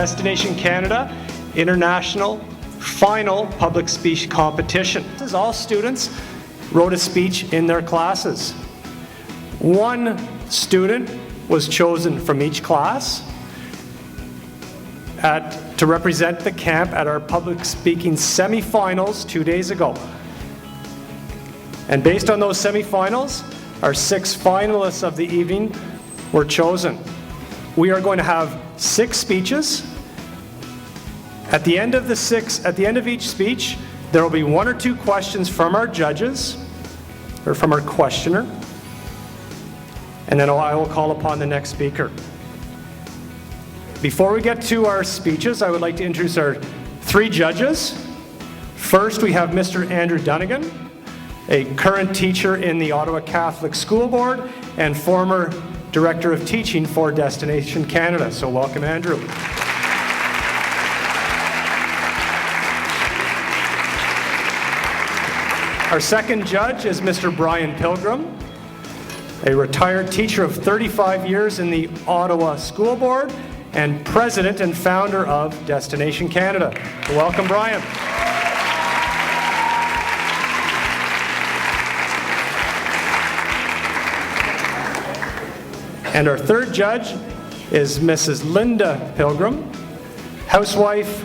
Destination Canada International Final Public Speech Competition. All students wrote a speech in their classes. One student was chosen from each class to represent the camp at our public speaking semifinals 2 days ago. And based on those semifinals, our 6 finalists of the evening were chosen. We are going to have 6 speeches. At the end of each speech, there will be 1 or 2 questions from our judges, or from our questioner, and then I will call upon the next speaker. Before we get to our speeches, I would like to introduce our 3 judges. First, we have Mr. Andrew Dunnigan, a current teacher in the Ottawa Catholic School Board and former Director of Teaching for Destination Canada. So welcome, Andrew. Our second judge is Mr. Brian Pilgrim, a retired teacher of 35 years in the Ottawa School Board and president and founder of Destination Canada. Welcome, Brian. And our third judge is Mrs. Linda Pilgrim, housewife,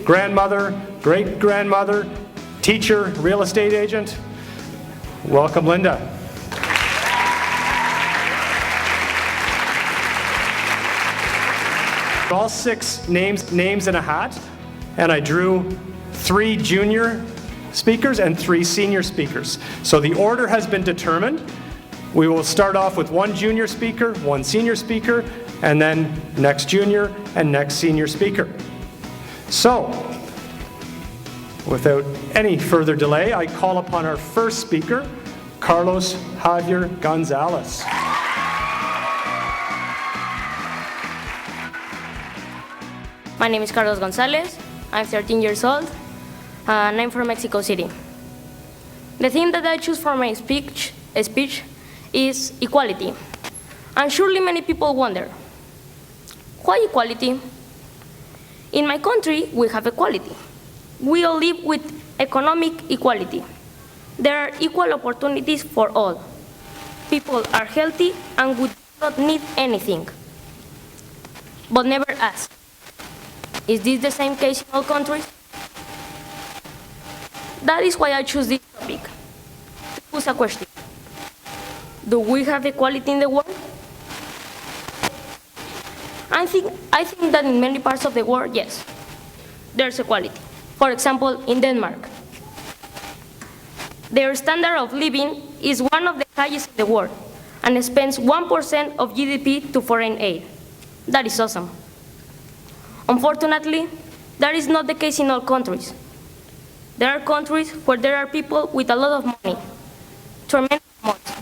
grandmother, great-grandmother, teacher, real estate agent. Welcome, Linda. All 6 names in a hat, and I drew 3 junior speakers and 3 senior speakers. So the order has been determined. We will start off with 1 junior speaker, 1 senior speaker, and then next junior and next senior speaker. So, without any further delay, I call upon our first speaker, Carlos Javier Gonzalez. My name is Carlos Gonzalez. I'm 13 years old, and I'm from Mexico City. The theme that I choose for my speech is equality. And surely many people wonder, why equality? In my country, we have equality. We all live with economic equality. There are equal opportunities for all. People are healthy and would not need anything. But never ask, is this the same case in all countries? That is why I choose this topic, to pose a question. Do we have equality in the world? I think that in many parts of the world, yes, there's equality. For example, in Denmark, their standard of living is one of the highest in the world and spends 1% of GDP to foreign aid. That is awesome. Unfortunately, that is not the case in all countries. There are countries where there are people with a lot of money, tremendous amounts.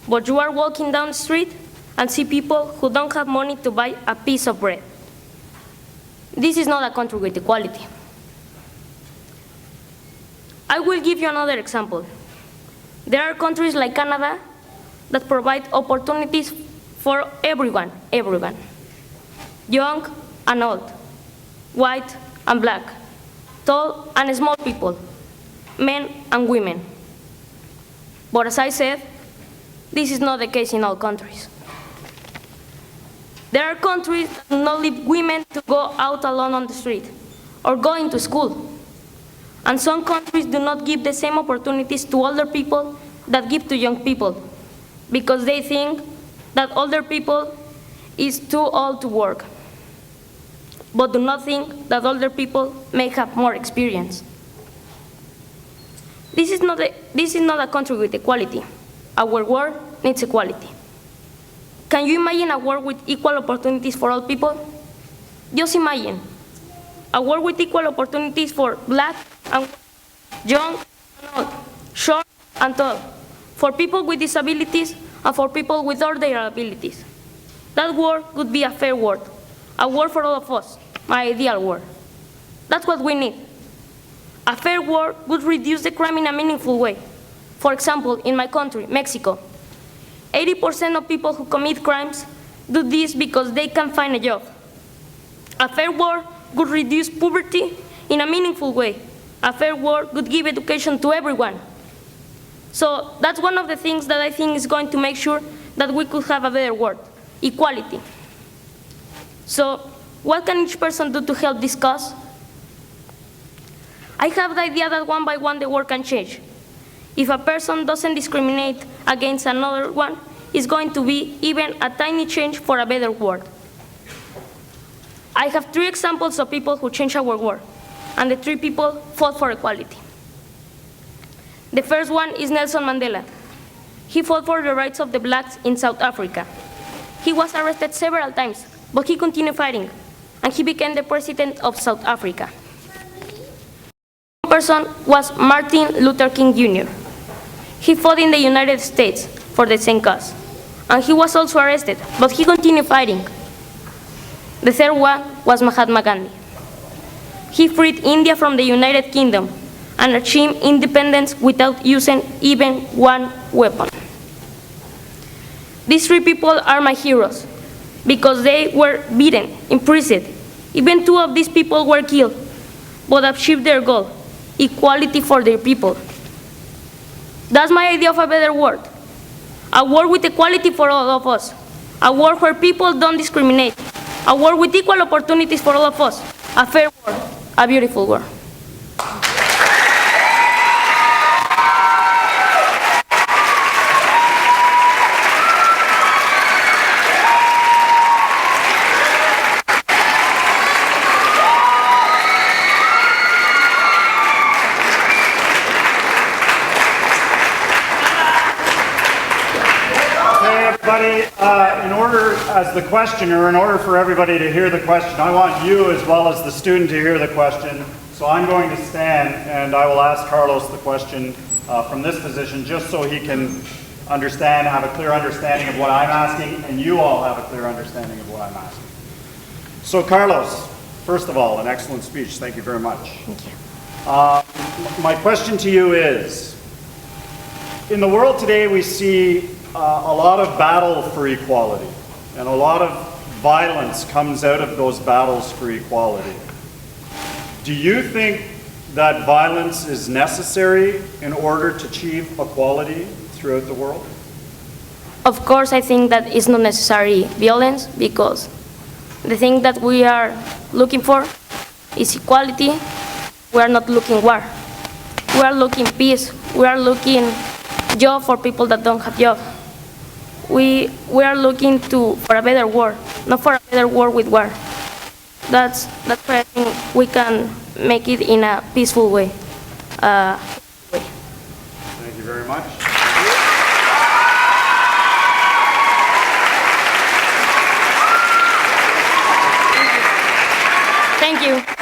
But you are walking down the street and see people who don't have money to buy a piece of bread. This is not a country with equality. I will give you another example. There are countries like Canada that provide opportunities for everyone. Young and old, white and black, tall and small people, men and women. But as I said, this is not the case in all countries. There are countries that do not leave women to go out alone on the street or going to school. And some countries do not give the same opportunities to older people that give to young people, because they think that older people is too old to work, but do not think that older people may have more experience. This is not a country with equality. Our world needs equality. Can you imagine a world with equal opportunities for all people? Just imagine a world with equal opportunities for black and young and old, short and tall, for people with disabilities and for people with all their abilities. That world would be a fair world, a world for all of us, my ideal world. That's what we need. A fair world would reduce the crime in a meaningful way. For example, in my country, Mexico, 80% of people who commit crimes do this because they can't find a job. A fair world would reduce poverty in a meaningful way. A fair world would give education to everyone. So that's one of the things that I think is going to make sure that we could have a better world, equality. So what can each person do to help this cause? I have the idea that one by one the world can change. If a person doesn't discriminate against another one, it's going to be even a tiny change for a better world. I have 3 examples of people who changed our world, and the 3 people fought for equality. The first one is Nelson Mandela. He fought for the rights of the blacks in South Africa. He was arrested several times, but he continued fighting, and he became the president of South Africa. One person was Martin Luther King Jr. He fought in the United States for the same cause, and he was also arrested, but he continued fighting. The third one was Mahatma Gandhi. He freed India from the United Kingdom and achieved independence without using even one weapon. These 3 people are my heroes because they were beaten, imprisoned. Even 2 of these people were killed, but achieved their goal, equality for their people. That's my idea of a better world. A world with equality for all of us. A world where people don't discriminate. A world with equal opportunities for all of us. A fair world, a beautiful world. In order, as the questioner, in order for everybody to hear the question, I want you as well as the student to hear the question. So I'm going to stand and I will ask Carlos the question from this position just so he can understand, have a clear understanding of what I'm asking, and you all have a clear understanding of what I'm asking. So Carlos, first of all, an excellent speech. Thank you very much. Thank you. My question to you is, in the world today we see a lot of battle for equality, and a lot of violence comes out of those battles for equality. Do you think that violence is necessary in order to achieve equality throughout the world? Of course, I think that it's not necessary violence because the thing that we are looking for is equality. We are not looking war. We are looking peace. We are looking job for people that don't have job. We are looking for a better world, not for a better world with war. That's why I think we can make it in a peaceful way. Thank you very much. Thank you.